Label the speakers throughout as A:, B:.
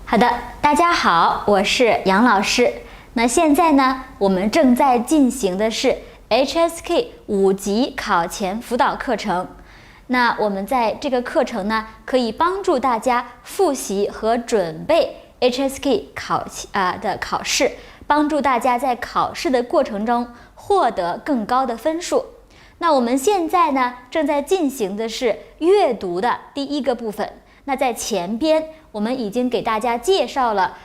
A: 好的，大家好，我是杨老师。那现在呢，我們正在進行的是 HSK 5級考前輔導課程。那我們在這個課程呢，可以幫助大家複習和準備 HSK 的考試，幫助大家在考試的過程中獲得更高的分數。那我們現在呢，正在進行的是閱讀的第一個部分。那在前邊我們已經給大家介紹了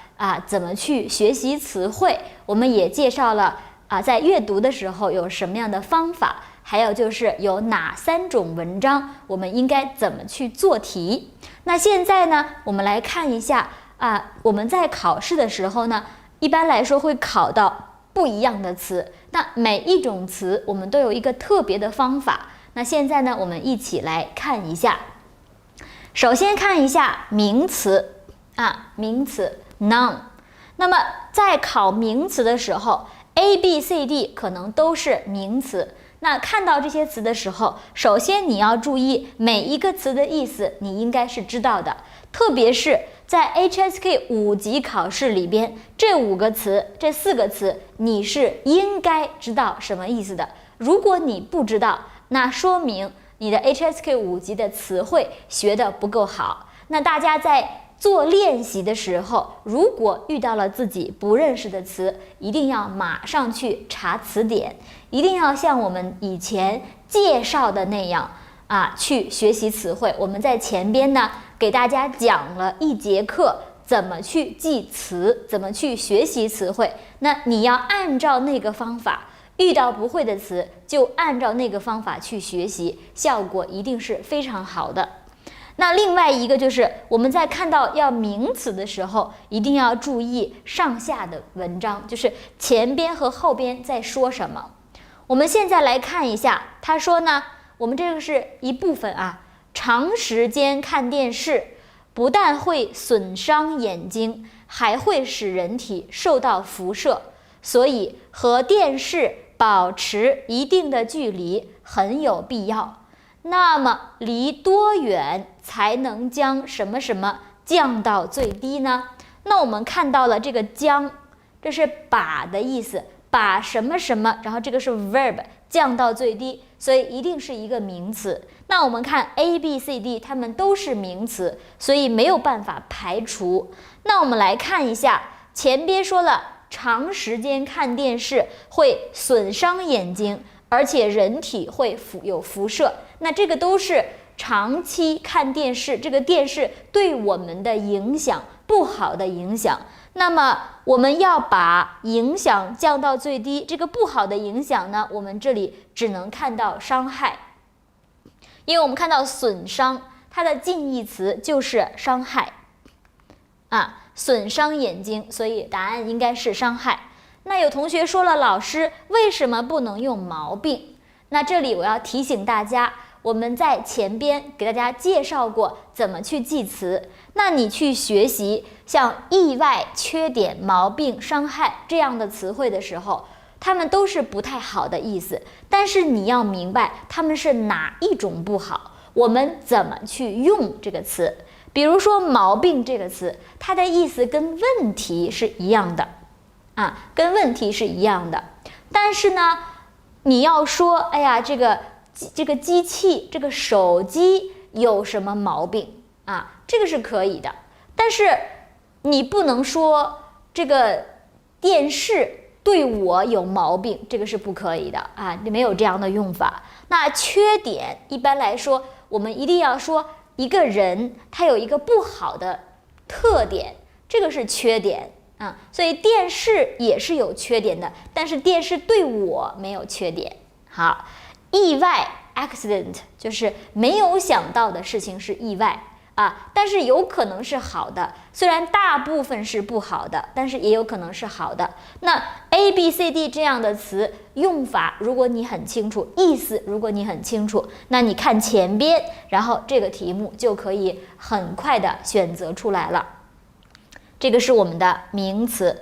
A: 怎麼去學習詞彙，我們也介紹了在閱讀的時候有什麼樣的方法，還有就是有哪3種文章我們應該怎麼去做題。那現在呢，我們來看一下我們在考試的時候呢，一般来說會考到不一樣的詞，那每一種詞我们都有一個特別的方法。那現在呢，我們一起來看一下。首先看一下名詞名詞 noun。那麼在考名詞的時候 A、B、C、D 可能都是名詞。那看到這些詞的時候，首先你要注意每一個詞的意思，你應該是知道的。特別是在 HSK 5級考試裡邊，這4個詞你是應該知道什麼意思的。如果你不知道，那說明你的 HSK 5級的詞彙學得不夠好。那大家在做練習的時候，如果遇到了自己不認識的詞，一定要馬上去查詞典，一定要像我們以前介紹的那樣去學習詞彙。我們在前邊呢給大家講了1節課怎麼去記詞，怎麼去學習詞彙。那你要按照那個方法，遇到不會的詞就按照那個方法去學習，效果一定是非常好的。那另外一個就是我們在看到要名詞的時候，一定要注意上下的文章，就是前邊和後邊在說什麼。我們現在來看一下，他說呢，我們這個是一部分長時間看電視不但會損傷眼睛，還會使人體受到輻射，所以和電視保持一定的距離很有必要。那麼離多遠才能將什麼什麼降到最低呢？那我們看到了這個將，這是把的意思，把什麼什麼，然後這個是 verb， 降到最低，所以一定是一個名詞。那我們看 A、B、C、D 它們都是名詞，所以沒有辦法排除。那我們來看一下，前邊說了長時間看電視會損傷眼睛，而且人體會有輻射，那這個都是長期看電視，這個電視對我們的影響，不好的影響。那麼我們要把影響降到最低，這個不好的影響呢，我們這裡只能看到傷害，因為我們看到損傷，它的近義詞就是傷害損傷眼睛，所以答案應該是傷害。那有同學說了，老師為什麼不能用毛病？那這裡我要提醒大家，我們在前邊給大家介紹過怎麼去記詞。那你去學習像意外、缺點、毛病、傷害這樣的詞彙的時候，它們都是不太好的意思，但是你要明白它們是哪一種不好，我們怎麼去用這個詞。比如說毛病這個詞，它的意思跟問題是一樣的跟問題是一樣的。但是呢，你要說哎呀，這個機器，這個手機有什麼毛病這個是可以的。但是你不能說這個電視對我有毛病，這個是不可以的沒有這樣的用法。那缺點一般來說，我們一定要說一個人他有一個不好的特點，這個是缺點所以電視也是有缺点的，但是電視對我沒有缺點。好，意外 accident 就是沒有想到的事情是意外但是有可能是好的，雖然大部分是不好的，但是也有可能是好的。那 A、B、C、D 這樣的詞用法，如果你很清楚，意思如果你很清楚，那你看前邊，然後這個題目就可以很快的選擇出來了。這個是我們的名詞。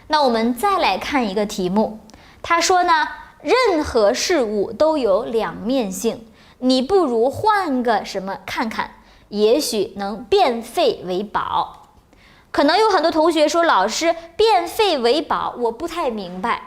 A: 那我們再來看一個題目，他說呢，任何事物都有兩面性，你不如換個什麼看看，也許能變廢為寶。可能有很多同學說，老師，变廢為寶，我不太明白。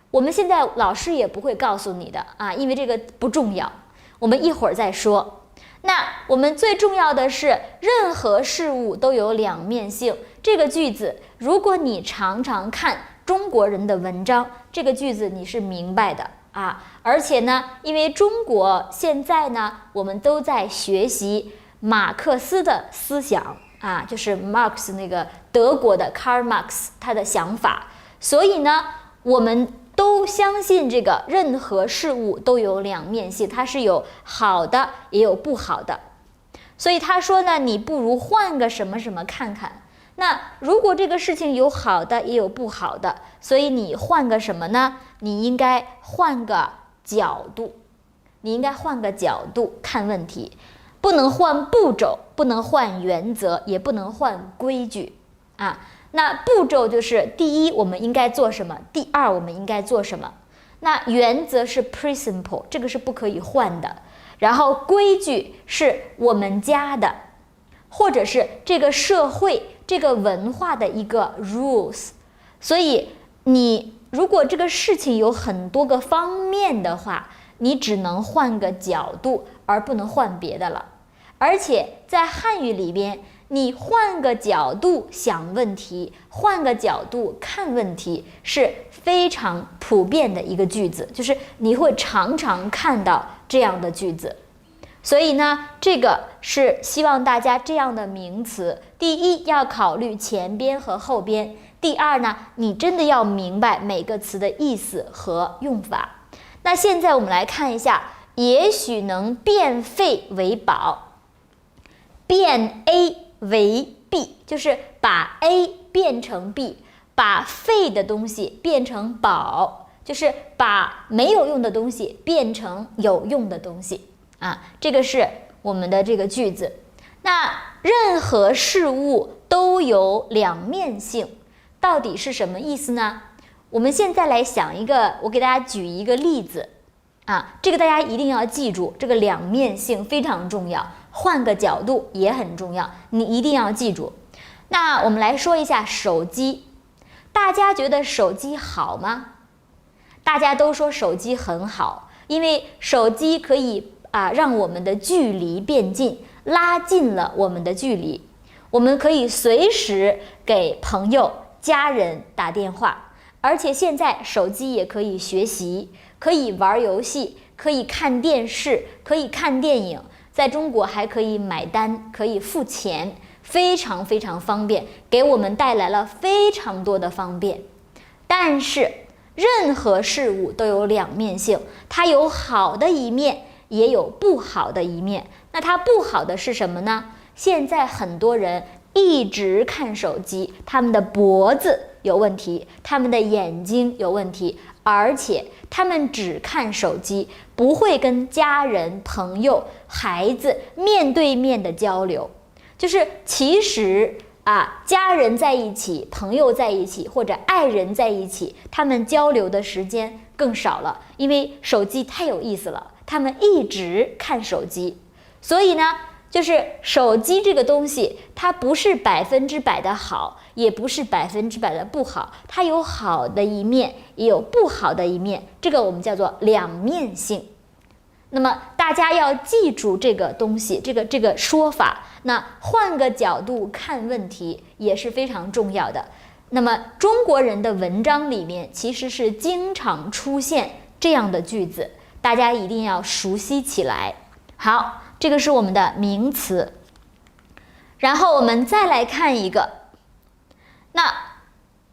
A: 我們現在老師也不会告訴你的啊，因為這個不重要，我們一會兒再說。那我們最重要的是，任何事物都有两面性。這個句子，如果你常常看中國人的文章，這個句子你是明白的啊。而且呢，因為中国現在呢，我們都在學習馬克思的思想啊，就是 Marx 那個德國的 Karl Marx 他的想法，所以呢，我們都相信这個任何事物都有两面性，它是有好的也有不好的。所以他說呢，你不如換個什麼什麼看看。那如果這個事情有好的也有不好的，所以你換個什麼呢？你應該換個角度，你應該換個角度看問題，不能換步驟，不能換原則，也不能換規矩啊。那步驟就是第一我們應該做什麼，第二我們應該做什麼。那原則是 principle， 這個是不可以換的。然後規矩是我們家的，或者是這個社會這個文化的一個 rules。所以你如果這個事情有很多個方面的話，你只能換個角度，而不能換別的了。而且在漢語裡邊，你換個角度想問題，換個角度看問題是非常普遍的一個句子，就是你會常常看到這樣的句子。所以呢，這個是希望大家這樣的名詞，第一要考慮前邊和後邊，第二呢，你真的要明白每個詞的意思和用法。那現在我們來看一下，也許能變廢為寶，變 A 為 B， 就是把 A 變成 B， 把廢的東西變成寶，就是把沒有用的東西變成有用的東西啊。這個是我們的這個句子。那任何事物都有兩面性，到底是什麼意思呢？我們現在來想一個，我給大家舉一個例子啊，這個大家一定要記住，這個兩面性非常重要。換個角度也很重要，你一定要記住。那我們來說一下手機，大家覺得手機好嗎？大家都說手機很好，因為手機可以讓我們的距離变近，拉近了我們的距離。我們可以隨時給朋友、家人打電話，而且現在手機也可以學習，可以玩遊戲，可以看電視，可以看電影。在中國還可以買單，可以付錢，非常非常方便，給我們帶來了非常多的方便。但是任何事物都有两面性，它有好的一面，也有不好的一面。那它不好的是什麼呢？現在很多人一直看手機，他們的脖子有問題，他們的眼睛有問題，而且他們只看手機，不會跟家人、朋友、孩子面對面的交流。就是其實家人在一起，朋友在一起，或者愛人在一起，他們交流的時間更少了，因為手機太有意思了，他們一直看手机。所以呢，就是手机這個東西，它不是100%的好，也不是100%的不好，它有好的一面，也有不好的一面，這個我們叫做兩面性。那麼大家要記住這個東西，這個說法。那換個角度看問題也是非常重要的。那麼中國人的文章裡面其實是經常出現這樣的句子，大家一定要熟悉起來。好，這個是我們的名詞。然後我們再來看一個，那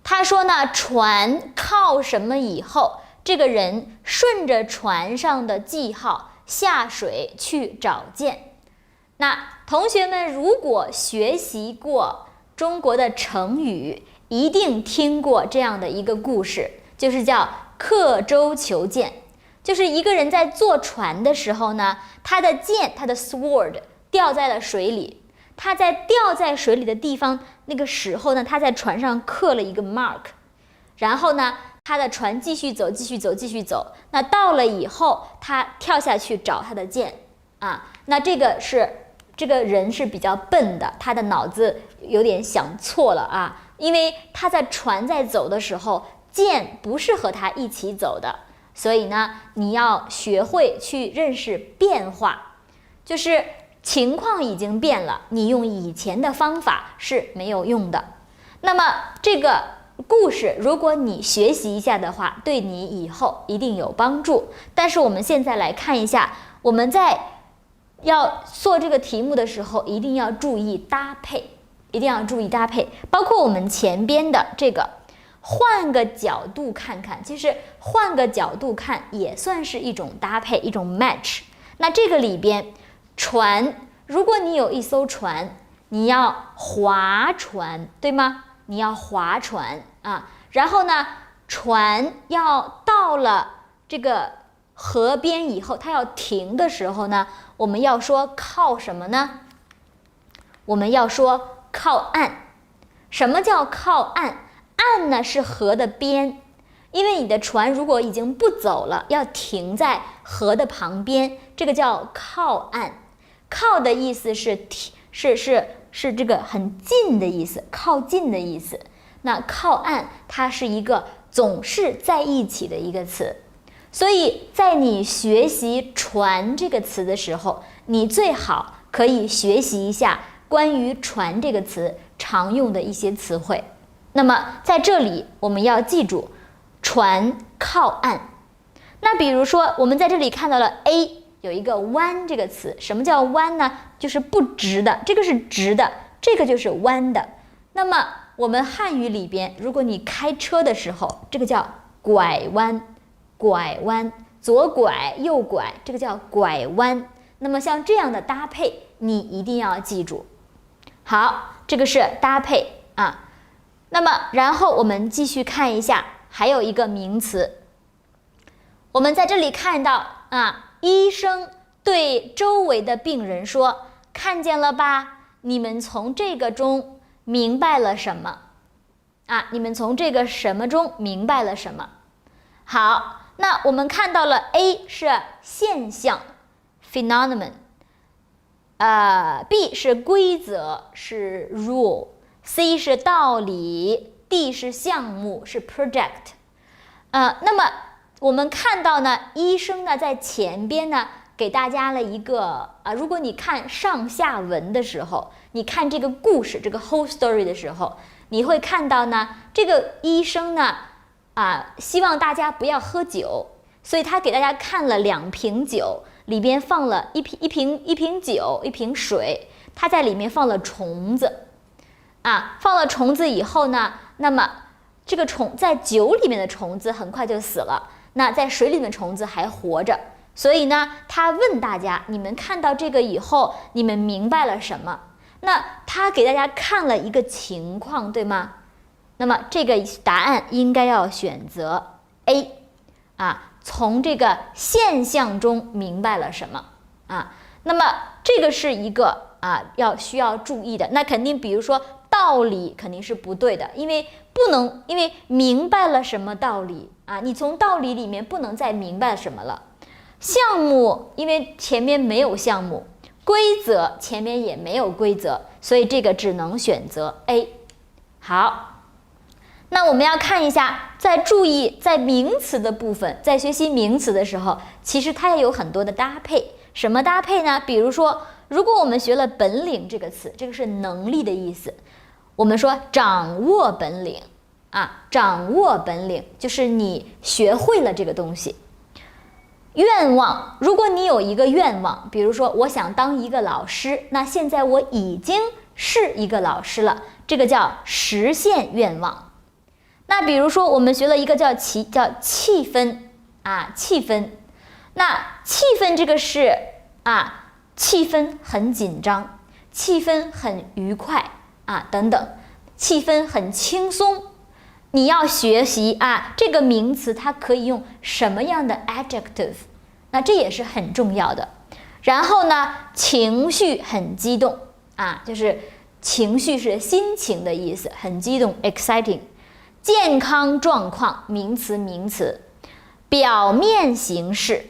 A: 他說呢，船靠什麼以後，這個人順着船上的記號下水去找劍。那同學們如果學習過中國的成語，一定聽過這樣的一個故事，就是叫刻舟求劍。就是一個人在坐船的時候呢，他的剑，他的 sword 掉在了水裡。他在掉在水裡的地方那個时候呢，他在船上刻了一個 mark。然後呢，他的船繼續走，繼續走，繼續走。那到了以後，他跳下去找他的劍啊。那這個是這個人是比較笨的，他的腦子有點想錯了啊，因為他在船在走的时候，箭不是和他一起走的，所以呢，你要学会去認識變化，就是情況已經變了，你用以前的方法是沒有用的。那麼這個故事，如果你學習一下的話，對你以後一定有幫助。但是我們現在來看一下，我們在要做這個題目的時候，一定要注意搭配，一定要注意搭配。包括我們前邊的這個，換個角度看看，其實換個角度看也算是一種搭配，一種 match。那這個裡邊，船，如果你有一艘船，你要划船，對嗎？你要划船啊，然後呢，船要到了這個河邊以後，它要停的時候呢，我們要說靠什麼呢？我們要說靠岸。什麼叫靠岸？岸呢是河的邊，因為你的船如果已經不走了，要停在河的旁邊，這個叫靠岸。靠的意思是這個很近的意思，靠近的意思。那靠岸它是一個總是在一起的一個詞，所以在你學習船這個詞的時候，你最好可以學習一下關於船這個詞常用的一些詞彙。那麼在這裡我們要記住船靠岸。那比如說我們在這裡看到了 A 有一個彎這個詞，什麼叫彎呢？就是不直的，這個是直的，這個就是彎的。那麼我們漢語裡邊，如果你開車的時候，這個叫拐彎，拐彎，左拐右拐，這個叫拐彎。那麼像這樣的搭配，你一定要記住。好，這個是搭配啊。那麼然後我們繼續看一下，還有一個名詞，我們在這裡看到啊。醫生對周圍的病人說：“看見了吧？你們從這個中明白了什麼？啊，你們從這個什麼中明白了什麼？”好，那我們看到了 A 是現象 phenomenon， B 是規則是 rule，C 是道理 ，D 是項目是 project。那麼我們看到呢，醫生呢在前邊呢給大家了一個如果你看上下文的時候，你看這個故事这個 whole story 的時候，你会看到呢，這個醫生呢希望大家不要喝酒，所以他給大家看了2瓶酒，裡邊放了一瓶酒，一瓶水，他在裡面放了蟲子放了蟲子以後呢，那麼這個在酒裡面的蟲子很快就死了。那在水裡面的蟲子還活着，所以呢，他問大家：你們看到這個以後，你們明白了什麼？那他給大家看了一個情況，對嗎？那麼這個答案應該要選擇 A， 從這個現象中明白了什麼那麼這個是一個需要注意的。那肯定，比如說道理肯定是不對的，因為明白了什麼道理你從道理裡面不能再明白什麼了。項目，因為前面沒有項目，規則前面也沒有規則，所以這個只能選擇 A。好，那我們要看一下，注意在名詞的部分，在學習名詞的時候，其實它也有很多的搭配。什麼搭配呢？比如說，如果我們學了本領這個詞，這個是能力的意思，我們說掌握本領掌握本領就是你學會了這個東西。願望，如果你有一個願望，比如說我想當一個老師，那現在我已經是一個老師了，這個叫實現願望。那比如說我們學了一個叫氣氛氣氛，那氣氛這個是氣氛很緊張，氣氛很愉快等等，氣氛很輕鬆。你要學習這個名詞它可以用什麼樣的 adjective， 那這也是很重要的。然後呢，情緒很激動就是情緒是心情的意思，很激動 exciting。健康狀況名詞，表面形式，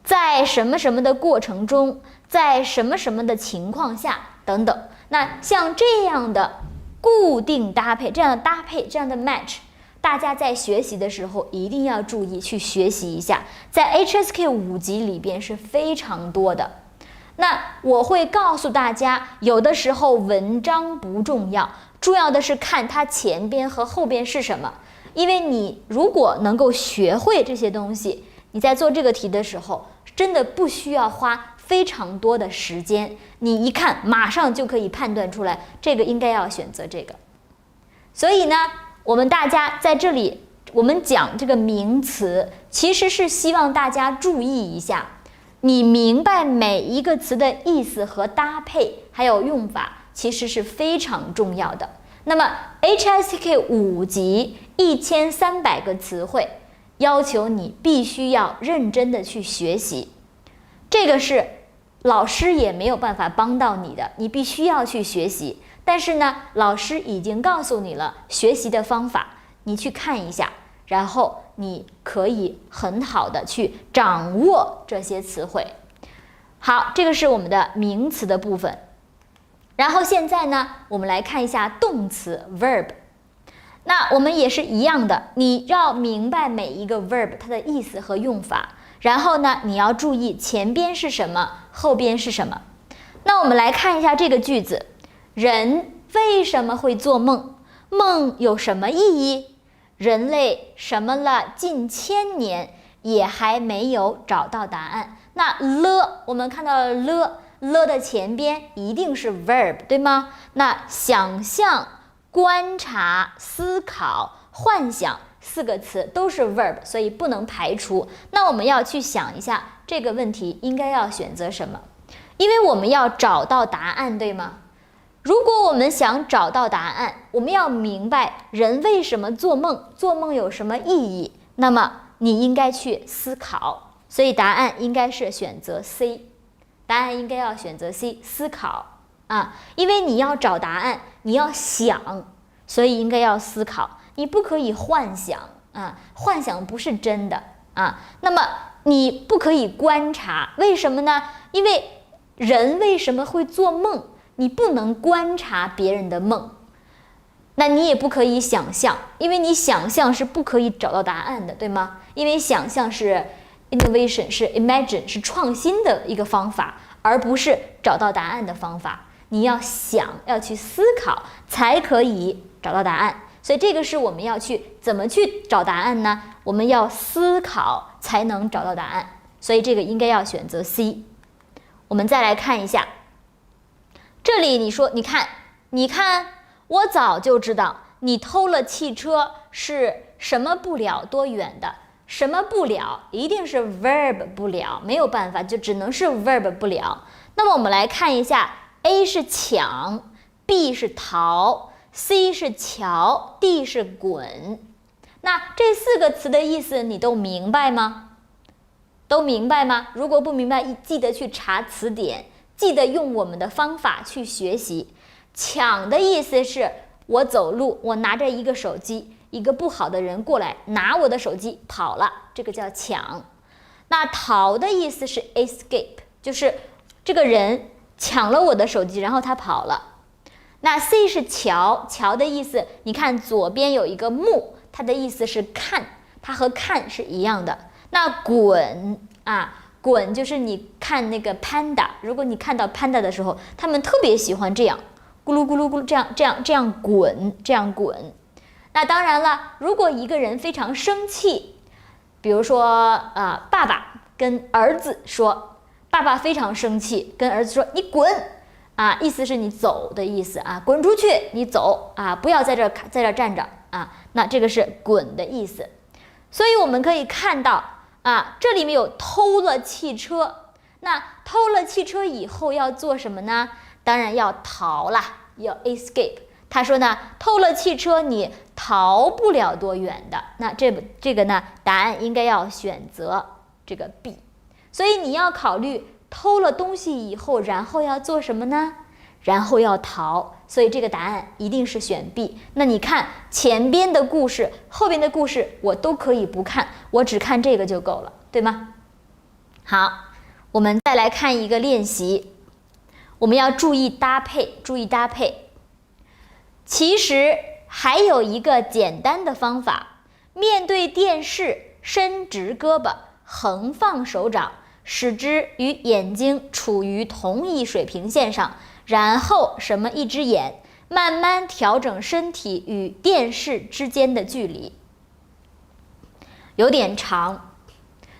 A: 在什麼什麼的過程中，在什麼什麼的情況下等等。那像这樣的固定搭配，这樣的搭配，这樣的 match， 大家在学習的時候一定要注意去学習一下，在 HSK 5級裡邊是非常多的。那我會告訴大家，有的時候文章不重要，重要的是看它前邊和後邊是什麼。因為你如果能夠學會這些東西，你在做這個題的時候，真的不需要花非常多的時間，你一看馬上就可以判斷出來，這個應該要選擇這個。所以呢，我們大家在這裡，我們講這個名詞，其實是希望大家注意一下，你明白每一個詞的意思和搭配，還有用法，其實是非常重要的。那麼 HSK 5級1300個詞彙，要求你必須要認真的去學習，這個是老師也沒有辦法幫到你的，你必須要去學習。但是呢，老師已經告訴你了學習的方法，你去看一下，然後你可以很好的去掌握這些詞彙。好，這個是我們的名詞的部分。然後現在呢，我們來看一下動詞 verb。那我們也是一樣的，你要明白每一個 verb 它的意思和用法。然後呢，你要注意前邊是什麼，後邊是什麼。那我們來看一下這個句子：人為什麼會做夢？夢有什麼意義？人類什麼了近千年也還沒有找到答案。那了，我們看到了了的前邊一定是 verb， 對嗎？那想象、觀察、思考、幻想4個詞都是 verb， 所以不能排除。那我們要去想一下這個問題應該要選擇什麼，因為我們要找到答案，對嗎？如果我們想找到答案，我們要明白人為什麼做夢，做夢有什麼意義，那麼你應該去思考，所以答案應該是選擇 C， 答案應該要選擇 C， 思考啊，因為你要找答案，你要想，所以應該要思考，你不可以幻想啊，幻想不是真的啊。那麼你不可以觀察，為什麼呢？因為人為什麼會做夢？你不能觀察別人的夢，那你也不可以想象，因為你想象是不可以找到答案的，對嗎？因為想象是 innovation， 是 imagine， 是創新的一個方法，而不是找到答案的方法。你要想，要去思考，才可以找到答案。所以這個是我們要去怎麼去找答案呢？我們要思考才能找到答案，所以這個應該要選擇 C。我們再來看一下。這裡你說，你看，我早就知道你偷了汽車是什麼不了多遠的，什麼不了，一定是 verb 不了，沒有辦法，就只能是 verb 不了。那麼我們來看一下 ，A 是搶 ，B 是逃 ，C 是瞧 ，D 是滾。那這4個詞的意思你都明白嗎？都明白嗎？如果不明白，記得去查詞典。記得用我們的方法去學習。搶的意思是我走路，我拿着一個手機，一個不好的人過來拿我的手機跑了，這個叫搶。那逃的意思是 escape， 就是這個人搶了我的手機，然後他跑了。那 C 是瞧，瞧的意思，你看左邊有一個目，它的意思是看，它和看是一樣的。那滾啊。滾就是你看那個 panda， 如果你看到 panda 的时候，他們特別喜歡這樣咕嚕咕嚕咕嚕這樣滾，這樣滾。那當然了，如果一個人非常生氣，比如說爸爸跟兒子說，爸爸非常生氣，跟兒子說你滾啊，意思是你走的意思啊，滾出去，你走啊，不要在這站着啊。那這個是滾的意思。所以我們可以看到。這裡面有偷了汽車，那偷了汽車以後要做什麼呢？當然要逃啦，要 escape。他說呢，偷了汽車你逃不了多遠的。那這個呢，答案應該要選擇這個 B。所以你要考慮偷了東西以後，然後要做什麼呢？然後要逃。所以這個答案一定是選 B。那你看前邊的故事，後邊的故事我都可以不看，我只看這個就夠了，對嗎？好，我們再來看一個練習，我們要注意搭配，注意搭配。其實還有一個簡單的方法，面對電視，伸直胳膊，橫放手掌，使之與眼睛處於同一水平線上，然後什麼一隻眼，慢慢調整身體與電視之間的距離。有點長，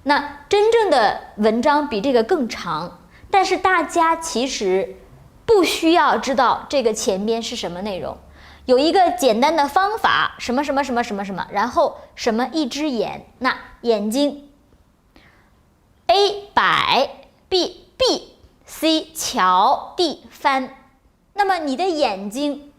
A: 那真正的文章比這個更長，但是大家其實不需要知道這個前邊是什麼內容。有一個簡單的方法，什麼什麼什麼什麼什麼，然後什麼一隻眼，那眼睛 A 擺 B 閉 C 瞧 D 翻，那麼你的眼睛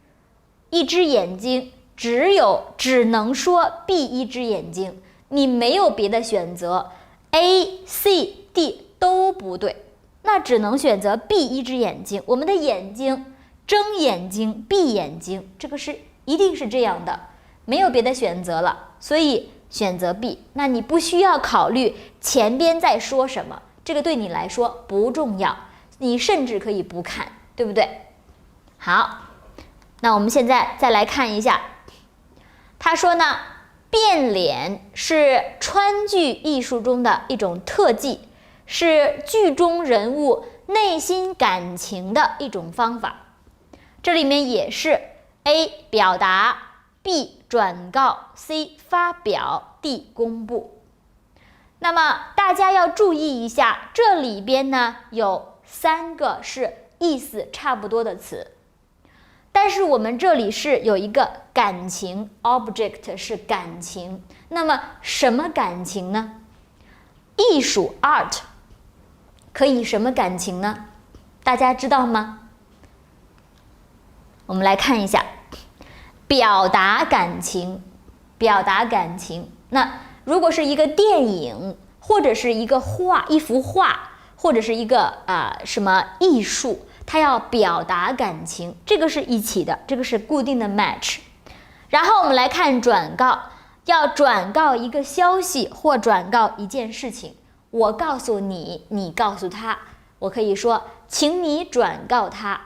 A: 一隻眼睛只能說 B 一隻眼睛，你沒有別的選擇 A C D 都不对，那只能選擇 B 一隻眼睛。我們的眼睛睜眼睛閉眼睛，這個是一定是這樣的，沒有別的選擇了，所以選擇 B。 那你不需要考慮前邊在說什麼，這個對你來說不重要，你甚至可以不看，對不對？好，那我們現在再來看一下，他說呢，變臉是川劇藝術中的一種特技，是劇中人物內心感情的一種方法。這裡面也是 A 表達 B 轉告 C 發表 D 公布。那麼大家要注意一下，這裡邊呢有3個是意思差不多的詞，但是我們這裡是有一個感情 object 是感情，那麼什麼感情呢？藝術 art 可以什麼感情呢？大家知道嗎？我們來看一下，表達感情，表達感情。那如果是一個電影，或者是一個畫，一幅畫，或者是一個什麼藝術，它要表達感情，這個是一起的，這個是固定的 match。然後我們來看轉告，要轉告一個消息或轉告一件事情，我告訴你，你告訴他，我可以說，請你轉告他。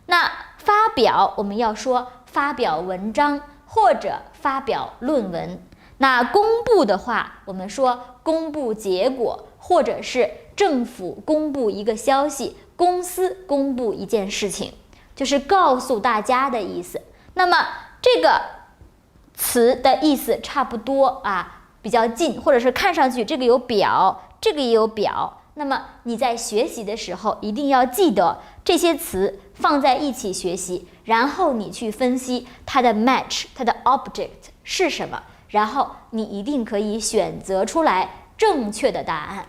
A: 那發表，我們要說發表文章或者發表論文。那公布的話，我們說公布結果，或者是政府公布一個消息，公司公布一件事情，就是告訴大家的意思。那麼這個詞的意思差不多比較近，或者是看上去這個有表，這個也有表。那麼你在學習的時候一定要記得這些詞放在一起學習，然後你去分析它的 match， 它的 object 是什麼，然後你一定可以選擇出來正確的答案。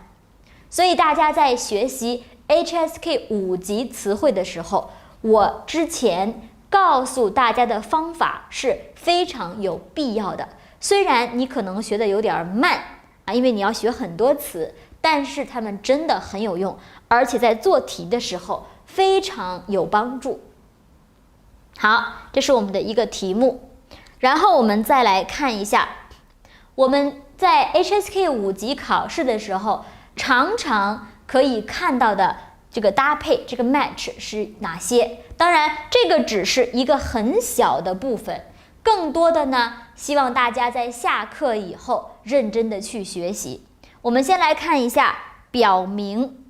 A: 所以大家在學習 HSK 5級詞彙的時候，我之前告訴大家的方法是非常有必要的。虽然你可能學得有點慢因為你要學很多詞，但是它們真的很有用，而且在做題的时候非常有帮助。好，這是我們的一個題目。然後我們再來看一下，我們在 HSK 5級考試的時候，常常可以看到的這個搭配，這個 match 是哪些？當然，這個只是一個很小的部分，更多的呢，希望大家在下課以後認真的去學習。我們先來看一下表明，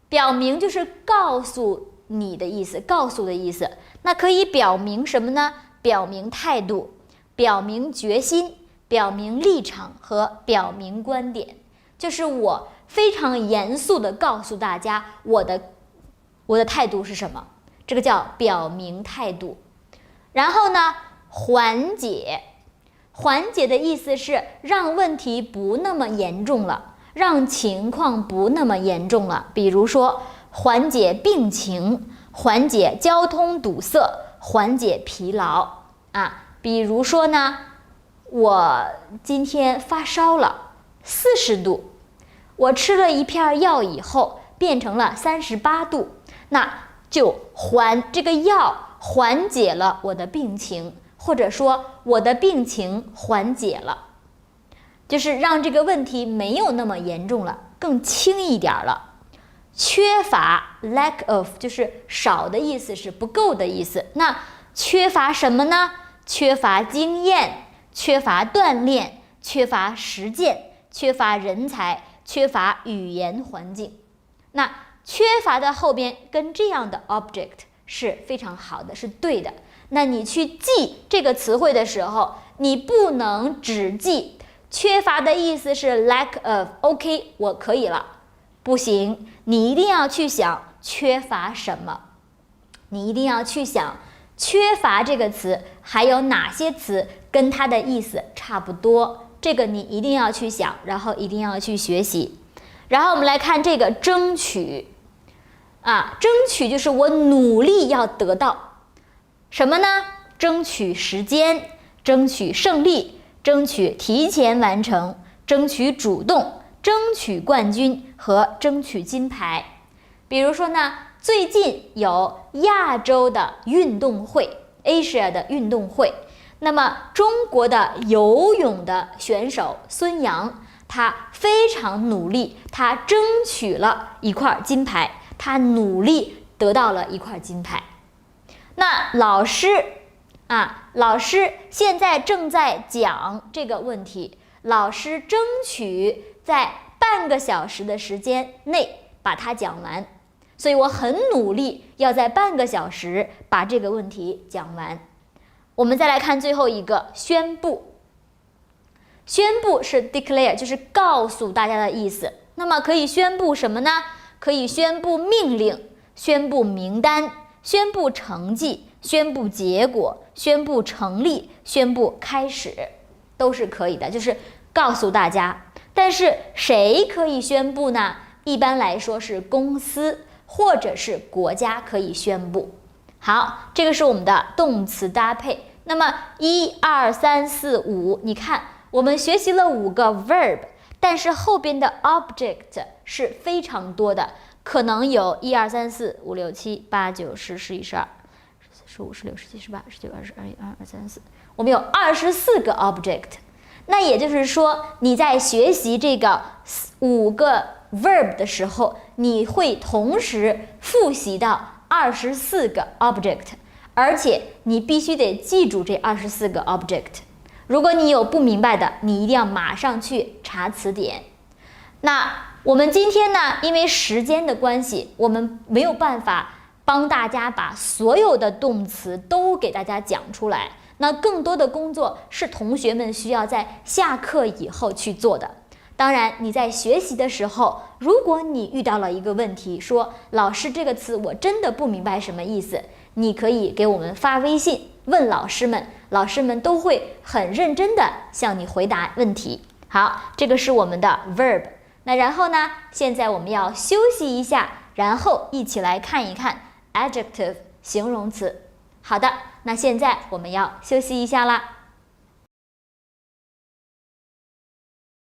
A: 表明就是告訴你的意思，告訴的意思。那可以表明什麼呢？表明態度，表明決心，表明立場和表明觀點。就是我非常嚴肅地告訴大家我的態度是什麼，這個叫表明態度。然後呢，緩解，緩解的意思是讓問題不那麼嚴重了，讓情況不那麼嚴重了。比如說緩解病情，緩解交通堵塞，緩解疲勞比如說呢，我今天發燒了40度，我吃了一片藥以後變成了38度，那就這個藥緩解了我的病情，或者說我的病情緩解了，就是讓這個問題沒有那麼嚴重了。更輕一點了。缺乏 lack of 就是少的意思，是不夠的意思。那缺乏什麼呢？缺乏經驗，缺乏鍛鍊，缺乏實踐，缺乏人才，缺乏語言環境。那缺乏的後邊跟這樣的 object 是非常好的，是對的。那你去記這個詞彙的時候，你不能只記缺乏的意思是 lack of，OK， 我可以了，不行，你一定要去想缺乏什麼，你一定要去想缺乏這個詞還有哪些詞跟它的意思差不多，這個你一定要去想，然後一定要去學習。然後我們來看這個爭取爭取就是我努力要得到什麼呢？爭取時間，爭取勝利，爭取提前完成，爭取主動，爭取冠軍和爭取金牌。比如說呢，最近有亞洲的運動會 Asia 的運動会，那麼中國的游泳的選手孫楊，他非常努力，他爭取了一塊金牌，他努力得到了一塊金牌。那老師现在正在講這個問題，老師爭取在半個小時的時間內把它講完，所以我很努力要在半個小時把這個問題講完。我們再來看最後一個宣布，宣布是 declare， 就是告訴大家的意思。那麼可以宣布什麼呢？可以宣布命令，宣布名單，宣布成績，宣布結果，宣布成立，宣布開始，都是可以的，就是告訴大家。但是誰可以宣布呢？一般來說是公司或者是國家可以宣布。好，這個是我們的動詞搭配。那麼1、2、3、4、5，你看我們學習了5個 verb， 但是後邊的 object 是非常多的，可能有1、2、3、4、5、6、7、8、9、10、11、12、15、16、17、18、19、20、21、22、23、24，我們有24个 object。那也就是说，你在学習這個5個 verb 的時候，你會同時複習到24個 object， 而且你必須得記住這24個 object。如果你有不明白的，你一定要馬上去查詞典。那我們今天呢，因為時間的關係，我們沒有辦法幫大家把所有的動詞都給大家講出來。那更多的工作是同學們需要在下課以後去做的。當然，你在學習的時候，如果你遇到了一個問題，說老師這個詞我真的不明白什麼意思，你可以給我們發微信問老師們，老師們都會很認真的向你回答問題。好，這個是我們的 verb。那然後呢，現在我們要休息一下，然後一起來看一看 adjective 形容詞。好的，那現在我們要休息一下啦。